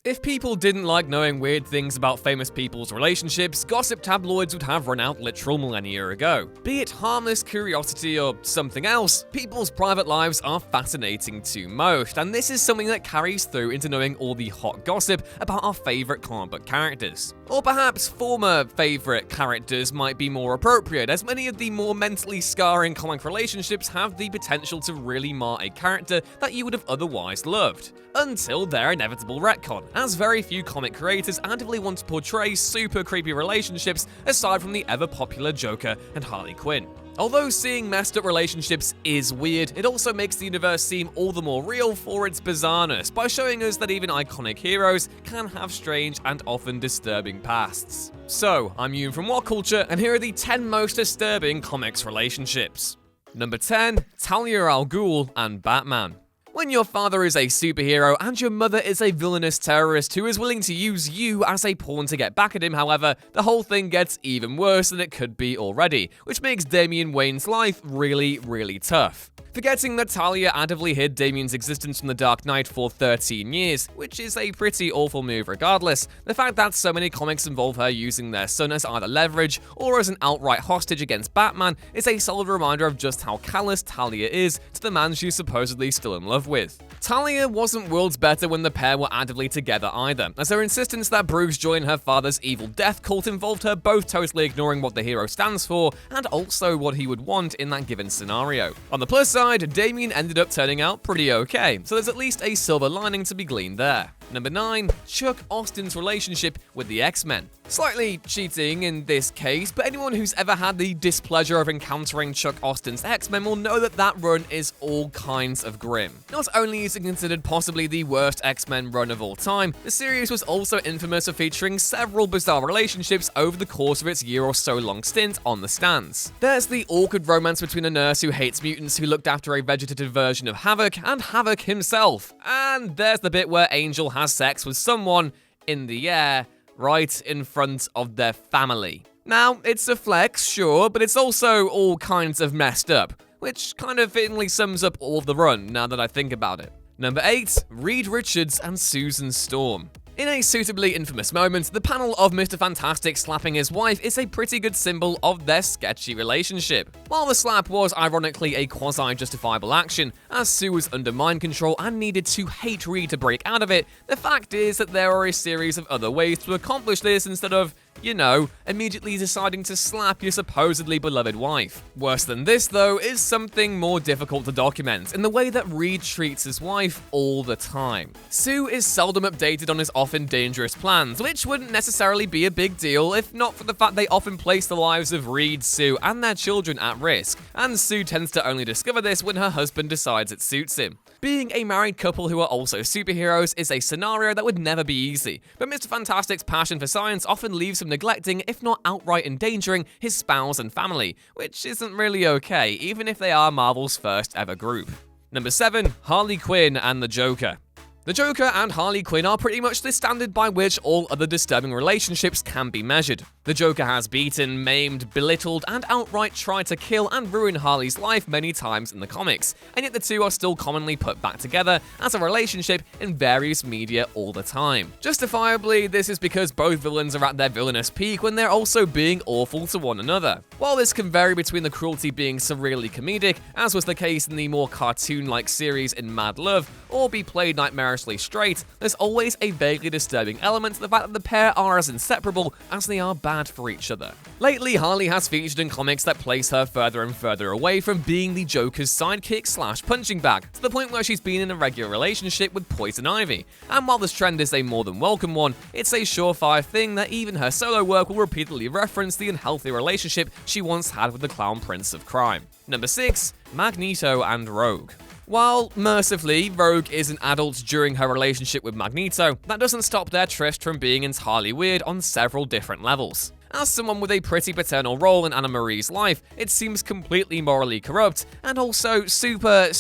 If people didn't like knowing weird things about famous people's relationships, gossip tabloids would have run out literal millennia ago. Be it harmless curiosity or something else, people's private lives are fascinating to most, and this is something that carries through into knowing all the hot gossip about our favourite comic book characters. Or perhaps former favourite characters might be more appropriate, as many of the more mentally scarring comic relationships have the potential to really mar a character that you would have otherwise loved. Until their inevitable retcon, as very few comic creators actively want to portray super creepy relationships aside from the ever-popular Joker and Harley Quinn. Although seeing messed up relationships is weird, it also makes the universe seem all the more real for its bizarreness by showing us that even iconic heroes can have strange and often disturbing pasts. So, I'm Yoon from What Culture, and here are the 10 most disturbing comics relationships. Number 10, Talia al Ghul and Batman. When your father is a superhero and your mother is a villainous terrorist who is willing to use you as a pawn to get back at him, however, the whole thing gets even worse than it could be already, which makes Damian Wayne's life really, really tough. Forgetting that Talia actively hid Damian's existence from the Dark Knight for 13 years, which is a pretty awful move regardless, the fact that so many comics involve her using their son as either leverage or as an outright hostage against Batman is a solid reminder of just how callous Talia is to the man she's supposedly still in love with. Talia wasn't worlds better when the pair were actively together either, as her insistence that Bruce join her father's evil death cult involved her both totally ignoring what the hero stands for and also what he would want in that given scenario. On the plus side, Damian ended up turning out pretty okay, so there's at least a silver lining to be gleaned there. Number 9, Chuck Austin's relationship with the X-Men. Slightly cheating in this case, but anyone who's ever had the displeasure of encountering Chuck Austin's X-Men will know that that run is all kinds of grim. Not only is it considered possibly the worst X-Men run of all time, the series was also infamous for featuring several bizarre relationships over the course of its year or so long stint on the stands. There's the awkward romance between a nurse who hates mutants who looked after a vegetative version of Havoc and Havoc himself. And there's the bit where Angel has sex with someone in the air right in front of their family. Now, it's a flex, sure, but it's also all kinds of messed up, which kind of fittingly sums up all of the run now that I think about it. Number 8, Reed Richards and Susan Storm. In a suitably infamous moment, the panel of Mr. Fantastic slapping his wife is a pretty good symbol of their sketchy relationship. While the slap was ironically a quasi-justifiable action, as Sue was under mind control and needed to hate Reed to break out of it, the fact is that there are a series of other ways to accomplish this instead of, you know, immediately deciding to slap your supposedly beloved wife. Worse than this, though, is something more difficult to document in the way that Reed treats his wife all the time. Sue is seldom updated on his often dangerous plans, which wouldn't necessarily be a big deal if not for the fact they often place the lives of Reed, Sue, and their children at risk, and Sue tends to only discover this when her husband decides it suits him. Being a married couple who are also superheroes is a scenario that would never be easy, but Mr. Fantastic's passion for science often leaves him neglecting, if not outright endangering, his spouse and family, which isn't really okay, even if they are Marvel's first ever group. Number 7, Harley Quinn and the Joker. The Joker and Harley Quinn are pretty much the standard by which all other disturbing relationships can be measured. The Joker has beaten, maimed, belittled, and outright tried to kill and ruin Harley's life many times in the comics, and yet the two are still commonly put back together as a relationship in various media all the time. Justifiably, this is because both villains are at their villainous peak when they're also being awful to one another. While this can vary between the cruelty being surreally comedic, as was the case in the more cartoon-like series in Mad Love, or be played nightmarishly straight, there's always a vaguely disturbing element to the fact that the pair are as inseparable as they are bad for each other. Lately, Harley has featured in comics that place her further and further away from being the Joker's sidekick / punching bag, to the point where she's been in a regular relationship with Poison Ivy. And while this trend is a more than welcome one, it's a surefire thing that even her solo work will repeatedly reference the unhealthy relationship she once had with the Clown Prince of Crime. Number 6, Magneto and Rogue. While, mercifully, Rogue is an adult during her relationship with Magneto, that doesn't stop their tryst from being entirely weird on several different levels. As someone with a pretty paternal role in Anna Marie's life, it seems completely morally corrupt, and also super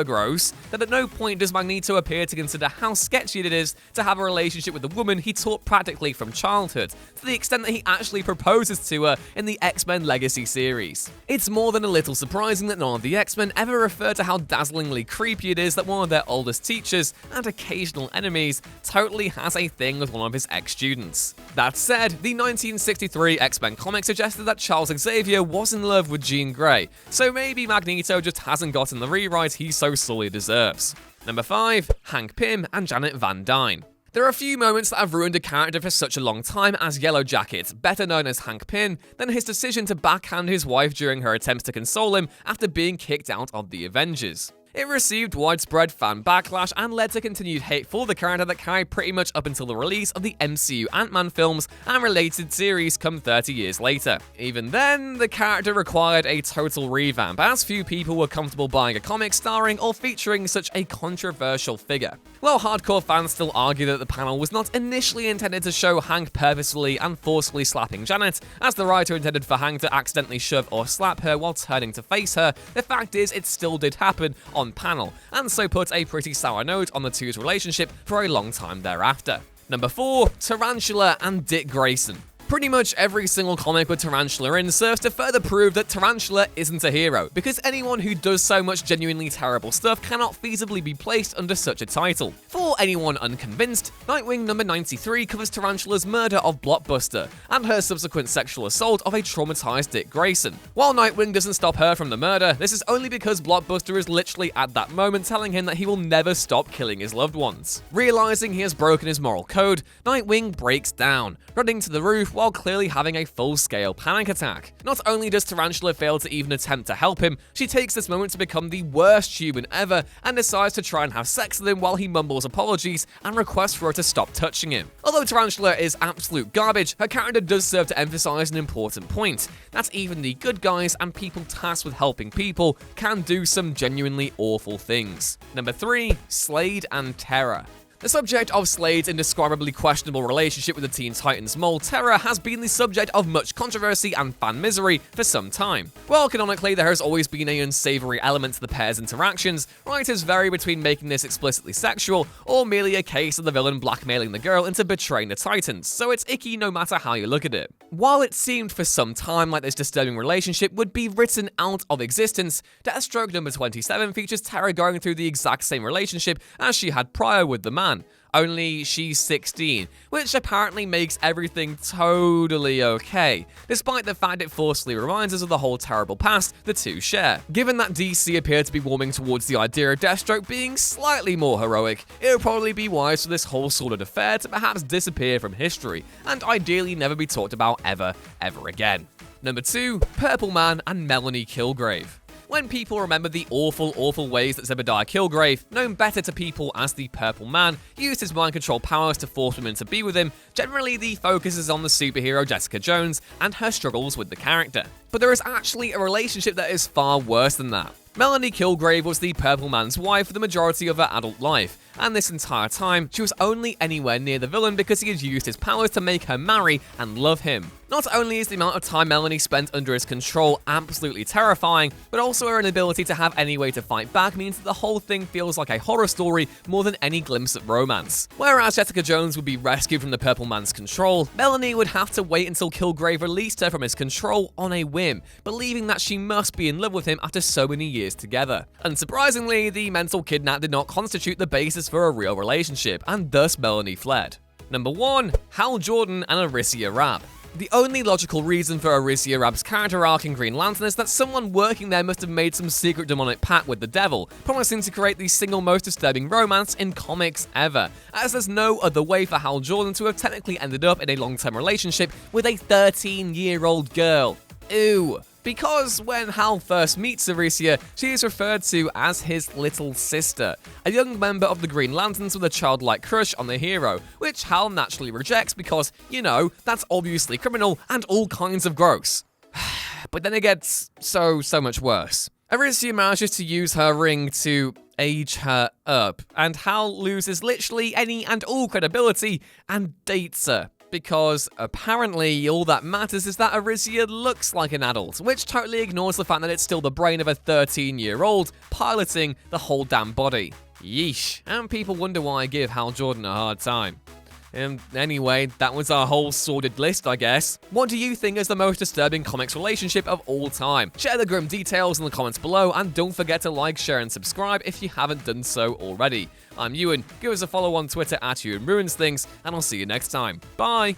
gross that at no point does Magneto appear to consider how sketchy it is to have a relationship with a woman he taught practically from childhood, to the extent that he actually proposes to her in the X-Men Legacy series. It's more than a little surprising that none of the X-Men ever refer to how dazzlingly creepy it is that one of their oldest teachers and occasional enemies totally has a thing with one of his ex-students. That said, the 1963 X-Men comic suggested that Charles Xavier was in love with Jean Grey, so maybe Magneto just hasn't gotten the rewrite he so sorely deserves. Number 5. Hank Pym and Janet Van Dyne. There are a few moments that have ruined a character for such a long time as Yellow Jacket, better known as Hank Pym, than his decision to backhand his wife during her attempts to console him after being kicked out of the Avengers. It received widespread fan backlash and led to continued hate for the character that carried pretty much up until the release of the MCU Ant-Man films and related series come 30 years later. Even then, the character required a total revamp, as few people were comfortable buying a comic starring or featuring such a controversial figure. While hardcore fans still argue that the panel was not initially intended to show Hank purposefully and forcefully slapping Janet, as the writer intended for Hank to accidentally shove or slap her while turning to face her, the fact is it still did happen on panel, and so put a pretty sour note on the two's relationship for a long time thereafter. Number 4. Tarantula and Dick Grayson. Pretty much every single comic with Tarantula in serves to further prove that Tarantula isn't a hero, because anyone who does so much genuinely terrible stuff cannot feasibly be placed under such a title. For anyone unconvinced, Nightwing number 93 covers Tarantula's murder of Blockbuster, and her subsequent sexual assault of a traumatized Dick Grayson. While Nightwing doesn't stop her from the murder, this is only because Blockbuster is literally at that moment telling him that he will never stop killing his loved ones. Realizing he has broken his moral code, Nightwing breaks down, running to the roof while clearly having a full-scale panic attack. Not only does Tarantula fail to even attempt to help him, she takes this moment to become the worst human ever and decides to try and have sex with him while he mumbles apologies and requests for her to stop touching him. Although Tarantula is absolute garbage, her character does serve to emphasize an important point, that even the good guys and people tasked with helping people can do some genuinely awful things. Number 3. Slade and Tara. The subject of Slade's indescribably questionable relationship with the Teen Titans mole Tara has been the subject of much controversy and fan misery for some time. While canonically there has always been an unsavory element to the pair's interactions, writers vary between making this explicitly sexual or merely a case of the villain blackmailing the girl into betraying the Titans, so it's icky no matter how you look at it. While it seemed for some time like this disturbing relationship would be written out of existence, Deathstroke number 27 features Tara going through the exact same relationship as she had prior with the man. Only she's 16, which apparently makes everything totally okay, despite the fact it forcefully reminds us of the whole terrible past the two share. Given that DC appeared to be warming towards the idea of Deathstroke being slightly more heroic, it would probably be wise for this whole sordid affair to perhaps disappear from history, and ideally never be talked about ever again. Number 2. Purple Man and Melanie Kilgrave. When people remember the awful ways that Zebediah Kilgrave, known better to people as the Purple Man, used his mind control powers to force women to be with him, generally the focus is on the superhero Jessica Jones and her struggles with the character. But there is actually a relationship that is far worse than that. Melanie Kilgrave was the Purple Man's wife for the majority of her adult life, and this entire time, she was only anywhere near the villain because he had used his powers to make her marry and love him. Not only is the amount of time Melanie spent under his control absolutely terrifying, but also her inability to have any way to fight back means that the whole thing feels like a horror story more than any glimpse of romance. Whereas Jessica Jones would be rescued from the Purple Man's control, Melanie would have to wait until Kilgrave released her from his control on a whim, believing that she must be in love with him after so many years together. Unsurprisingly, the mental kidnap did not constitute the basis for a real relationship, and thus Melanie fled. Number 1. Hal Jordan and Arisia Rab. The only logical reason for Arisia Rab's character arc in Green Lantern is that someone working there must have made some secret demonic pact with the devil, promising to create the single most disturbing romance in comics ever, as there's no other way for Hal Jordan to have technically ended up in a long-term relationship with a 13-year-old girl. Ew. Because when Hal first meets Arisia, she is referred to as his little sister, a young member of the Green Lanterns with a childlike crush on the hero, which Hal naturally rejects because, you know, that's obviously criminal and all kinds of gross. But then it gets so much worse. Arisia manages to use her ring to age her up, and Hal loses literally any and all credibility and dates her. because apparently all that matters is that Arisia looks like an adult, which totally ignores the fact that it's still the brain of a 13-year-old piloting the whole damn body. Yeesh. And people wonder why I give Hal Jordan a hard time. Anyway, that was our whole sordid list, I guess. What do you think is the most disturbing comics relationship of all time? Share the grim details in the comments below, and don't forget to like, share, and subscribe if you haven't done so already. I'm Ewan, give us a follow on Twitter @EwanRuinsThings, and I'll see you next time. Bye!